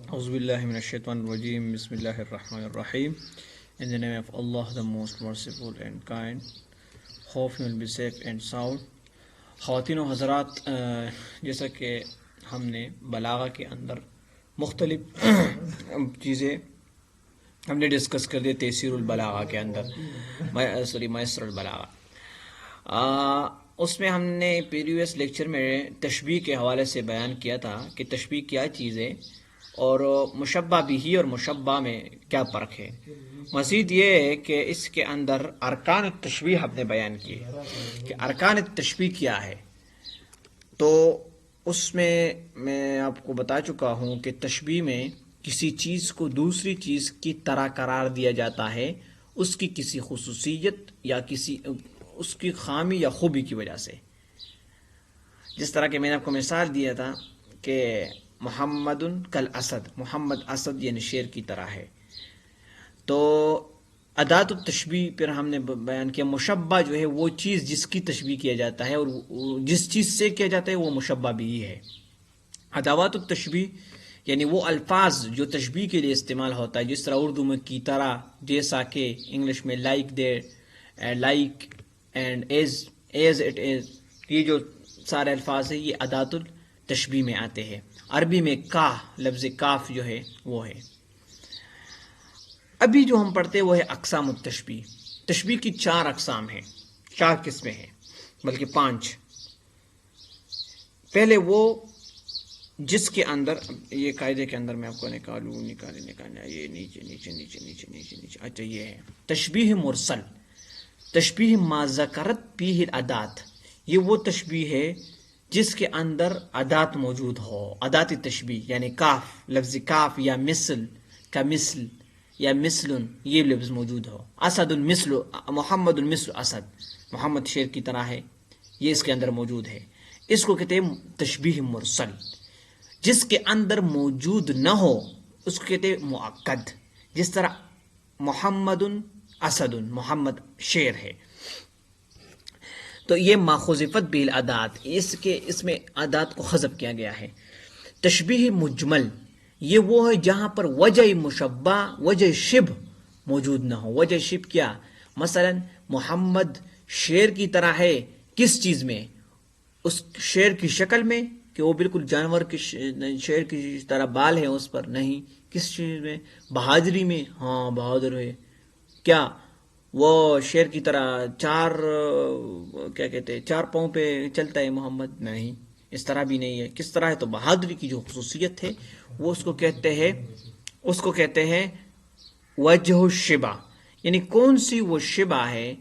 Auzu billahi minash shaitanir rajim. Bismillahir rahmanir rahim. In the name of Allah, the most merciful and kind. Hope you will be safe and sound. خواتین و حضرات، جیسا کہ ہم نے بلاغہ کے اندر مختلف چیزیں ہم نے ڈسکس کر دی تیسیر البلاغہ کے اندر، میسر البلاغہ، اس میں ہم نے پریویس لیکچر میں تشبیہ کے حوالے سے بیان کیا تھا کہ تشبیہ کیا چیز ہے اور مشبہ بھی اور مشبہ میں کیا فرق ہے۔ مزید یہ ہے کہ اس کے اندر ارکان التشبیہ ہم نے بیان کیے کہ ارکان التشبیہ کیا ہے، تو اس میں میں آپ کو بتا چکا ہوں کہ تشبیہ میں کسی چیز کو دوسری چیز کی طرح قرار دیا جاتا ہے اس کی کسی خصوصیت یا کسی اس کی خامی یا خوبی کی وجہ سے۔ جس طرح کہ میں نے آپ کو مثال دیا تھا کہ محمد کل اسد، محمد اسد یعنی شیر کی طرح ہے، تو ادات التشبیہ پھر ہم نے بیان کیا مشبہ جو ہے وہ چیز جس کی تشبیہ کیا جاتا ہے اور جس چیز سے کیا جاتا ہے وہ مشبہ بھی ہے۔ ادوات التشبیہ یعنی وہ الفاظ جو تشبیہ کے لیے استعمال ہوتا ہے، جس طرح اردو میں کی طرح، جیسا کہ انگلش میں like they, like and as it is, یہ جو سارے الفاظ ہیں یہ ادات التشبیہ میں آتے ہیں۔ عربی میں کا، لفظ کاف جو ہے وہ ہے۔ ابھی جو ہم پڑھتے ہیں وہ ہے اقسام التشبیہ۔ تشبیہ کی 4 اقسام ہیں، 4 قسمیں ہیں، بلکہ 5۔ پہلے وہ جس کے اندر، یہ قاعدے کے اندر میں آپ کو نکالنا یہ نیچے نیچے نیچے نیچے نیچے نیچے، اچھا یہ ہے تشبیہ مرسل، تشبیہ ما ذکرت فیہ الادات، یہ وہ تشبیہ ہے جس کے اندر ادات موجود ہو، ادات تشبیہ یعنی کاف، لفظ کاف یا مثل کا مثل یا مثل، یہ لفظ موجود ہو۔ اسد مثل محمد مثل اسد، محمد شیر کی طرح ہے، یہ اس کے اندر موجود ہے، اس کو کہتے ہیں تشبیہ مرسل۔ جس کے اندر موجود نہ ہو اس کو کہتے ہیں مؤکد، جس طرح محمد اسد، محمد شیر ہے، تو یہ ما حذفت به الادات، اس میں ادات کو حذف کیا گیا ہے۔ تشبیہ مجمل، یہ وہ ہے جہاں پر وجہ مشبہ، وجہ شبہ موجود نہ ہو۔ وجہ شبہ کیا؟ مثلا محمد شیر کی طرح ہے، کس چیز میں؟ اس شیر کی شکل میں کہ وہ بالکل جانور کے شیر کی طرح بال ہے اس پر، نہیں۔ کس چیز میں؟ بہادری میں، ہاں بہادر ہے۔ کیا وہ شیر کی طرح 4 پاؤں پہ چلتا ہے محمد؟ نہیں، اس طرح بھی نہیں ہے۔ کس طرح ہے؟ تو بہادری کی جو خصوصیت ہے وہ اس کو کہتے ہیں وجہ الشبہ، یعنی کون سی وہ شبہ ہے،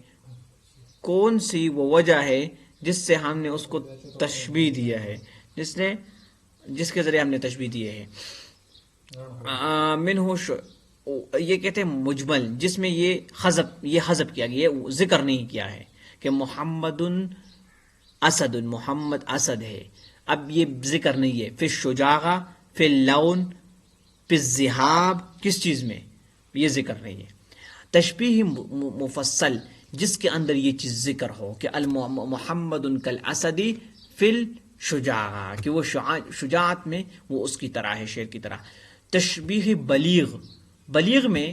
کون سی وہ وجہ ہے جس سے ہم نے اس کو تشبیہ دیا ہے، جس کے ذریعے ہم نے تشبیہ دیے ہے۔ منہ یہ کہتے ہیں مجمل، جس میں یہ حذف کیا گیا، یہ ذکر نہیں کیا ہے کہ محمد اسد، محمد اسد ہے، اب یہ ذکر نہیں ہے۔ فی الشجاعہ، فی اللون، فی الذہاب، کس چیز میں؟ یہ ذکر نہیں ہے۔ تشبیہ مفصل، جس کے اندر یہ چیز ذکر ہو کہ محمد کالاسد فی الشجاعہ، کہ وہ شجاعت میں وہ اس کی طرح ہے، شیر کی طرح۔ تشبیہ بلیغ، بلیغ میں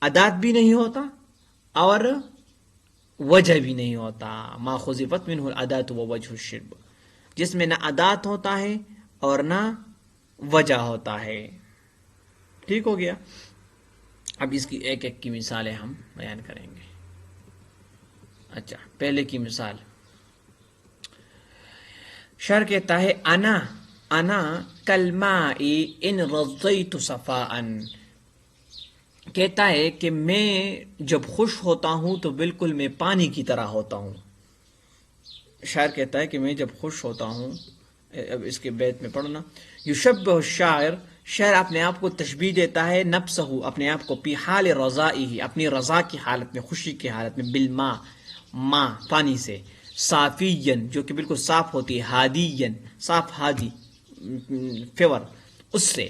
ادات بھی نہیں ہوتا اور وجہ بھی نہیں ہوتا، ما حذفت منہ الادات و وجہ الشبہ، جس میں نہ ادات ہوتا ہے اور نہ وجہ ہوتا ہے۔ ٹھیک ہو گیا؟ اب اس کی ایک ایک کی مثالیں ہم بیان کریں گے۔ اچھا، پہلے کی مثال، شعر کہتا ہے انا کالماء ان رضیت صفاء، کہتا ہے کہ میں جب خوش ہوتا ہوں تو بالکل میں پانی کی طرح ہوتا ہوں۔ شاعر کہتا ہے کہ میں جب خوش ہوتا ہوں، اب اس کے بیت میں پڑھنا، یشبہ الشاعر، شاعر اپنے آپ کو تشبیہ دیتا ہے نفسہ، اپنے آپ کو، فی حال رضائہ، اپنی رضا کی حالت میں، خوشی کی حالت میں، بالماء، ماء پانی سے، صافین جو کہ بالکل صاف ہوتی ہے، ہادین صاف، ہادی فیور، اس سے۔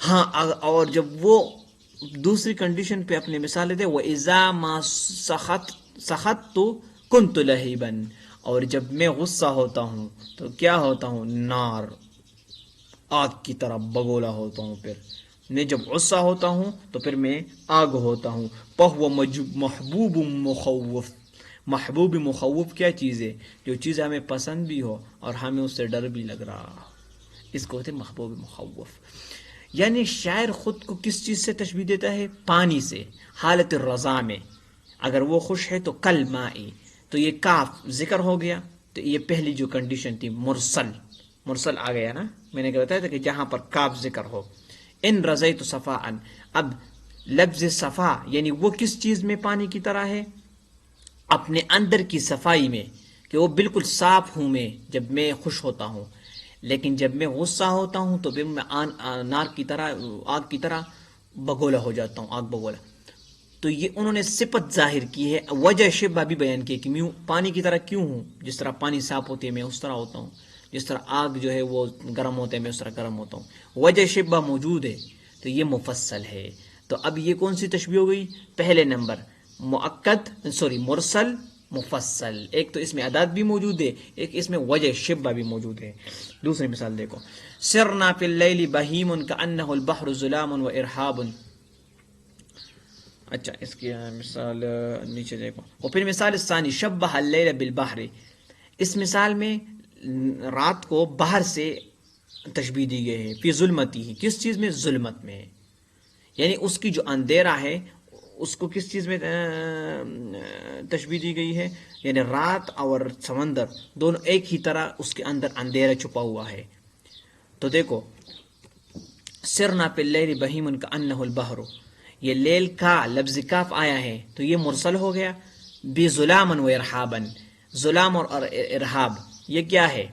ہاں، اور جب وہ دوسری کنڈیشن پہ اپنی مثال لیتے، وَإِذَا مَا سَخَطْتُ كُنْتُ لَهِبًا، اور جب میں غصہ ہوتا ہوں تو کیا ہوتا ہوں؟ نار، آگ کی طرح بگولا ہوتا ہوں، پھر میں جب غصہ ہوتا ہوں تو پھر میں آگ ہوتا ہوں. فَهُوَ محبوب مخوف. محبوب مخوف کیا چیز ہے؟ جو چیز ہمیں پسند بھی ہو اور ہمیں اس سے ڈر بھی لگ رہا، اس کو کہتے ہیں محبوب مخوف. یعنی شاعر خود کو کس چیز سے تشبیہ دیتا ہے؟ پانی سے. حالت الرضا میں اگر وہ خوش ہے تو کل مائی، تو یہ کاف ذکر ہو گیا. تو یہ پہلی جو کنڈیشن تھی مرسل، مرسل آ گیا نا. میں نے کیا بتایا تھا کہ جہاں پر کاف ذکر ہو. ان رضیت صفاء، اب لفظ صفا یعنی وہ کس چیز میں پانی کی طرح ہے؟ اپنے اندر کی صفائی میں، کہ وہ بالکل صاف ہوں میں جب میں خوش ہوتا ہوں. لیکن جب میں غصہ ہوتا ہوں تو پھر میں نار کی طرح، آگ کی طرح بگولا ہو جاتا ہوں، آگ بگولا. تو یہ انہوں نے صفت ظاہر کی ہے. وجہ شبہ بھی بیان کی کہ میں پانی کی طرح کیوں ہوں. جس طرح پانی صاف ہوتی ہے میں اس طرح ہوتا ہوں، جس طرح آگ جو ہے وہ گرم ہوتا ہے میں اس طرح گرم ہوتا ہوں. وجہ شبہ موجود ہے تو یہ مفصل ہے. تو اب یہ کون سی تشبیہ ہو گئی؟ پہلے نمبر مرسل مفصل. ایک تو اس میں عدد بھی موجود ہے، ایک اس میں وجہ شبہ بھی موجود ہے. دوسری مثال دیکھو، سرنا فی اللیل بہیم کأنہ البحر ظلام و ارحاب. اچھا اس کی مثال نیچے دیکھو. اور پھر مثال ثانی، شبہ اللیل بالبحر. اس مثال میں رات کو بحر سے تشبیہ دی گئی ہے. فی ظلمتی ہی، کس چیز میں؟ ظلمت میں. یعنی اس کی جو اندھیرا ہے اس کو کس چیز میں تشبیہ دی گئی ہے؟ یعنی رات اور سمندر دونوں ایک ہی طرح اس کے اندر اندھیرا چھپا ہوا ہے. تو دیکھو، سرنا فی اللیل بہیم کأنہ البحر، یہ لیل کا لفظ کاف آیا ہے تو یہ مرسل ہو گیا. بظلام و ارحابا، ظلام اور ارحاب یہ کیا ہے؟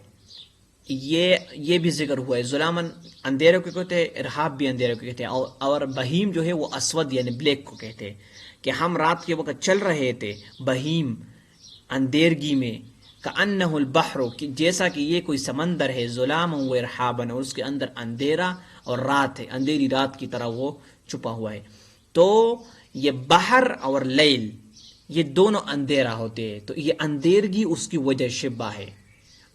یہ بھی ذکر ہوا ہے. ظلامن اندھیرے کو کہتے ہیں، ارحاب بھی اندھیرے کو کہتے ہیں. اور بہیم جو ہے وہ اسود یعنی بلیک کو کہتے ہیں. کہ ہم رات کے وقت چل رہے تھے بہیم اندھیرگی میں، کأنہ البحر، جیسا کہ یہ کوئی سمندر ہے، ظلام و ارحابا، اور اس کے اندر اندھیرا اور رات ہے، اندھیری رات کی طرح وہ چھپا ہوا ہے. تو یہ بحر اور لیل یہ دونوں اندھیرا ہوتے ہیں. تو یہ اندھیرگی اس کی وجہ شبہ ہے.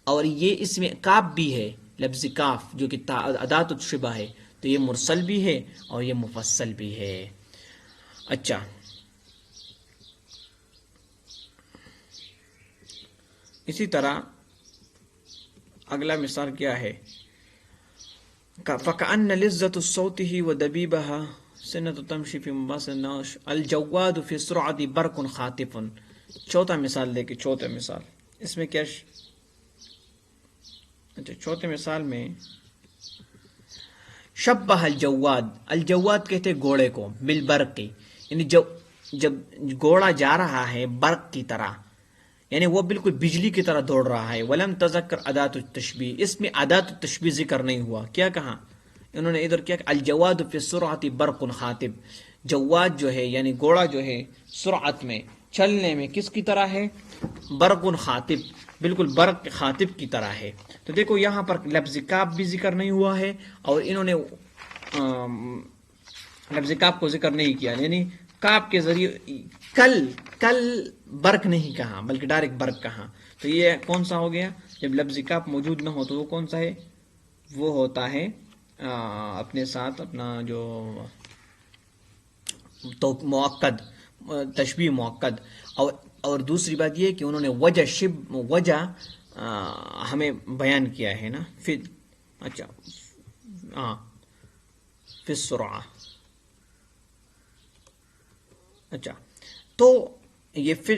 اور یہ اس میں کاف بھی ہے، لفظ کاف جو کہ ادات الشبہ ہے. تو یہ مرسل بھی ہے اور یہ مفصل بھی ہے. اچھا اسی طرح اگلا مثال کیا ہے؟ فَكَأَنَّ لِذَّةُ الصَّوْتِهِ وَدَبِيبَهَا سِنَّةُ تَمْشِي فِي مَبَاصِ النَّوْشِ الْجَوَّادُ فِي السُّرْعَةِ بَرْقٌ خَاطِفٌ. چوتھا مثال دیکھیں، چوتھا مثال اس میں کیا اچھا چوتھے مثال میں شبہ الجواد، الجواد کہتے ہیں گھوڑے کو، بالبرق، یعنی جب گھوڑا جا رہا ہے برق کی طرح، یعنی وہ بالکل بجلی کی طرح دوڑ رہا ہے. ولم تذکر ادات التشبیہ، اس میں ادات التشبیہ ذکر نہیں ہوا. کیا کہا انہوں نے ادھر؟ کیا الجواد فی السرعۃ برق خاطب. جواد جو ہے یعنی گھوڑا جو ہے سرعت میں، چلنے میں کس کی طرح ہے؟ برق خاطب، بالکل برق خاطب کی طرح ہے. تو دیکھو یہاں پر لفظ کاف بھی ذکر نہیں ہوا ہے اور انہوں نے لفظ کاف کو ذکر نہیں کیا. یعنی کاف کے ذریعے کل برق نہیں کہا بلکہ ڈائریکٹ برق کہا. تو یہ کون سا ہو گیا؟ جب لفظ کاف موجود نہ ہو تو وہ کون سا ہے؟ وہ ہوتا ہے اپنے ساتھ اپنا جو تو موقد، تشبیہ موقد. اور دوسری بات یہ کہ انہوں نے وجہ ہمیں بیان کیا ہے نا. پھر اچھا ہاں فی السرعہ. اچھا تو یہ فی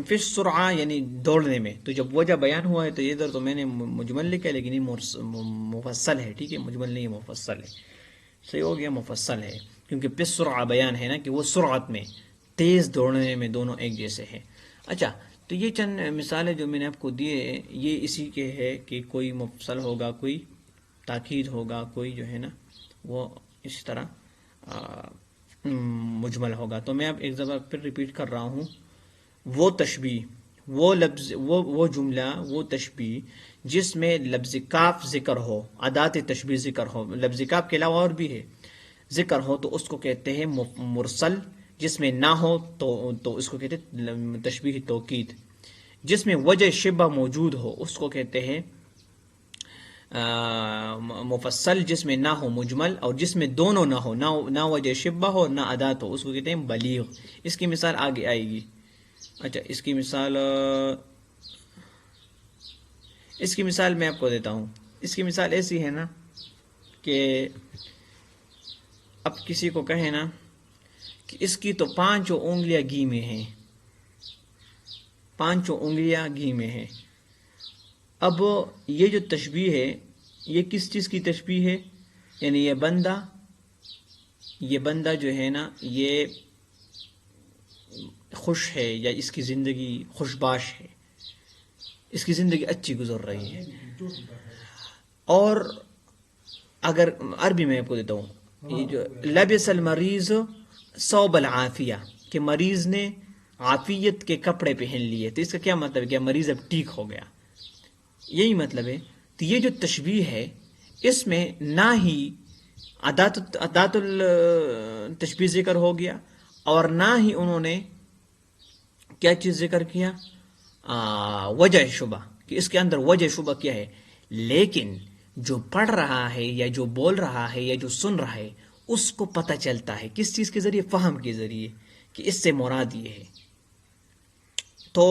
السرعہ یعنی دوڑنے میں. تو جب وجہ بیان ہوا ہے تو ادھر تو میں نے مجمل لکھا لیکن یہ مفصل ہے. ٹھیک ہے، مجمل نہیں مفصل ہے. صحیح ہو گیا، مفصل ہے کیونکہ فی السرعہ بیان ہے نا کہ وہ سرعت میں، تیز دوڑنے میں دونوں ایک جیسے ہیں. اچھا تو یہ چند مثالیں جو میں نے آپ کو دیے یہ اسی کے ہے کہ کوئی مفصل ہوگا، کوئی تاکید ہوگا، کوئی جو ہے نا وہ اس طرح مجمل ہوگا. تو میں اب ایک دفعہ پھر ریپیٹ کر رہا ہوں. وہ تشبیہ، وہ لفظ، وہ جملہ، وہ تشبیہ جس میں لفظ کاف ذکر ہو، ادات تشبیہ ذکر ہو، لفظ کاف کے علاوہ اور بھی ہے ذکر ہو، تو اس کو کہتے ہیں مرسل. جس میں نہ ہو تو اس کو کہتے ہیں تشبیہ توکید. جس میں وجہ شبہ موجود ہو اس کو کہتے ہیں مفصل جس میں نہ ہو مجمل اور جس میں دونوں نہ ہو، نہ وجہ شبہ ہو نہ ادات ہو، اس کو کہتے ہیں بلیغ. اس کی مثال آگے آئے گی. اچھا اس کی مثال میں آپ کو دیتا ہوں. اس کی مثال ایسی ہے نا کہ اب کسی کو کہے نا کہ اس کی تو 5 انگلیاں گھی میں ہیں، 5 انگلیاں گھی میں ہیں. اب یہ جو تشبیہ ہے یہ کس چیز کی تشبیہ ہے؟ یعنی یہ بندہ جو ہے نا یہ خوش ہے یا اس کی زندگی خوشباش ہے، اس کی زندگی اچھی گزر رہی ہے. اور اگر عربی میں آپ کو دیتا ہوں، یہ جو لبس المریض ثوب العافیہ، کہ مریض نے عافیت کے کپڑے پہن لیے، تو اس کا کیا مطلب ہے کہ مریض اب ٹھیک ہو گیا، یہی مطلب ہے. تو یہ جو تشبیہ ہے اس میں نہ ہی ادات التشبیہ ذکر ہو گیا اور نہ ہی انہوں نے کیا چیز ذکر کیا، وجہ شبہ، کہ اس کے اندر وجہ شبہ کیا ہے. لیکن جو پڑھ رہا ہے یا جو بول رہا ہے یا جو سن رہا ہے اس کو پتہ چلتا ہے کس چیز کے ذریعے، فہم کے ذریعے، کہ اس سے مراد یہ ہے. تو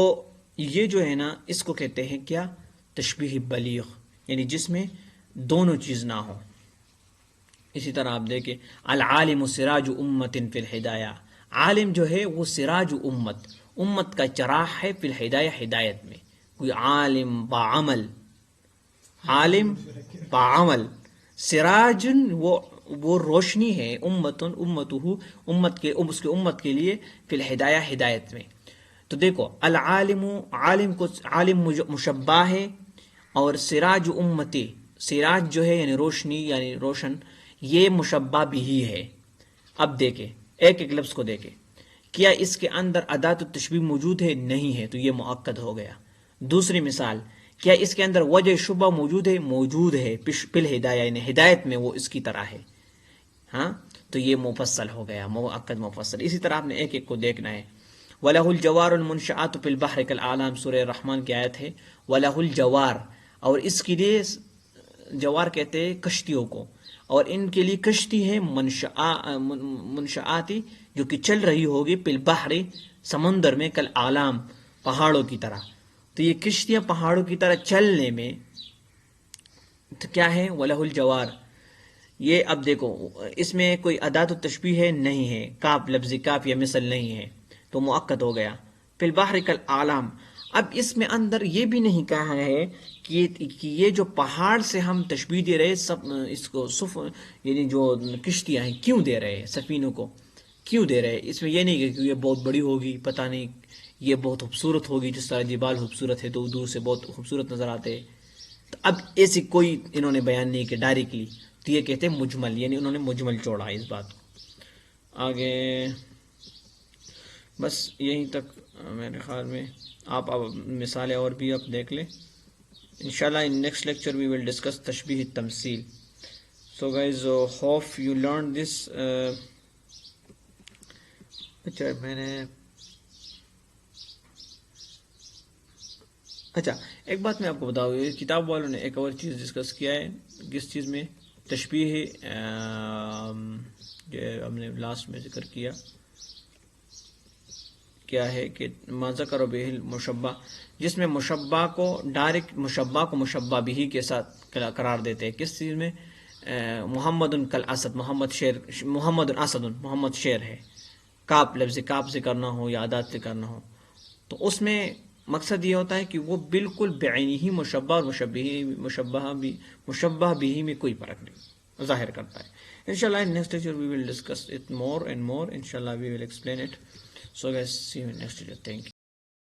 یہ جو ہے نا اس کو کہتے ہیں کیا، تشبیہ بلیغ، یعنی جس میں دونوں چیز نہ ہو. اسی طرح آپ دیکھیں العالم سراج امت فی الہدایہ، عالم جو ہے وہ سراج امت کا چراغ ہے فی الہدایہ، ہدایت میں. کوئی عالم بعمل سراج وہ روشنی ہے، اس کے امت کے لیے فی الہدایہ، ہدایت میں. تو دیکھو عالم مشبہ ہے اور سراج امتی، سراج جو ہے یعنی روشنی یعنی روشن، یہ مشبہ بھی ہے. اب دیکھیں ایک ایک لفظ کو دیکھیں، کیا اس کے اندر ادات التشبیہ موجود ہے؟ نہیں ہے، تو یہ مؤکد ہو گیا. دوسری مثال، کیا اس کے اندر وجہ شبہ موجود ہے؟ موجود ہے، پل ہدایہ یعنی ہدایت میں وہ اس کی طرح ہے. ہاں تو یہ مفصل ہو گیا، مؤکد مفصل. اسی طرح آپ نے ایک ایک کو دیکھنا ہے. وَلَهُ الْجَوَارُ الْمُنْشَآتُ فِي الْبَحْرِ كَالْأَعْلَامِ، سورہ رحمان کی آیت ہے. وَلَهُ الْجَوَارُ، اور اس کے لیے جوار کہتے ہیں کشتیوں کو، اور ان کے لیے کشتی ہے منشآتی، جو کہ چل رہی ہوگی، فی البحر سمندر میں، کالأعلام پہاڑوں کی طرح. تو یہ کشتیاں پہاڑوں کی طرح چلنے میں تو کیا ہے، وَلَهُ الْجَوَارُ. یہ اب دیکھو اس میں کوئی ادات التشبیہ ہے نہیں ہے، کاف لفظ کاف یا مثل نہیں ہے، تو مؤکد ہو گیا. فی البحر کالأعلام. اب اس میں اندر یہ بھی نہیں کہا ہے کہ یہ جو پہاڑ سے ہم تشبیہ دے رہے سب اس کو یعنی جو کشتیاں ہیں کیوں دے رہے ہیں، سفینوں کو کیوں دے رہے ہیں. اس میں یہ نہیں کہ یہ بہت بڑی ہوگی، پتہ نہیں یہ بہت خوبصورت ہوگی، جس طرح جبال خوبصورت ہے تو دور سے بہت خوبصورت نظر آتے ہیں. تو اب ایسی کوئی انہوں نے بیان نہیں کیا ڈائریکٹلی، تو یہ کہتے ہیں مجمل، یعنی انہوں نے مجمل چھوڑا اس بات کو. آگے بس یہیں تک میرے خیال میں. آپ اب مثالیں اور بھی آپ دیکھ لیں. انشاءاللہ in next lecture we will discuss تشبیہ التمثیل. So guys, hope you learned this. اچھا ایک بات میں آپ کو بتاؤں، یہ کتاب والوں نے ایک اور چیز ڈسکس کیا ہے. کس چیز میں؟ تشبیہ جو ہم نے لاسٹ میں ذکر کیا کیا ہے کہ ما ذکر بہ المشبہ، جس میں مشبہ کو ڈائریکٹ مشبہ کو مشبہ بھی کے ساتھ قرار دیتے ہیں. کس چیز میں؟ محمد کالاسد، محمد اسد، محمد شیر ہے. کاپ لفظ کاپ سے کرنا ہو یا عادات سے کرنا ہو، تو اس میں مقصد یہ ہوتا ہے کہ وہ بالکل بعینی ہی مشبہ اور مشبہ بھی میں کوئی فرق نہیں ظاہر کرتا ہے. انشاءاللہ in next lecture we will discuss it more and more. Inshallah we will explain it. So guys, see you in next video. Thank you.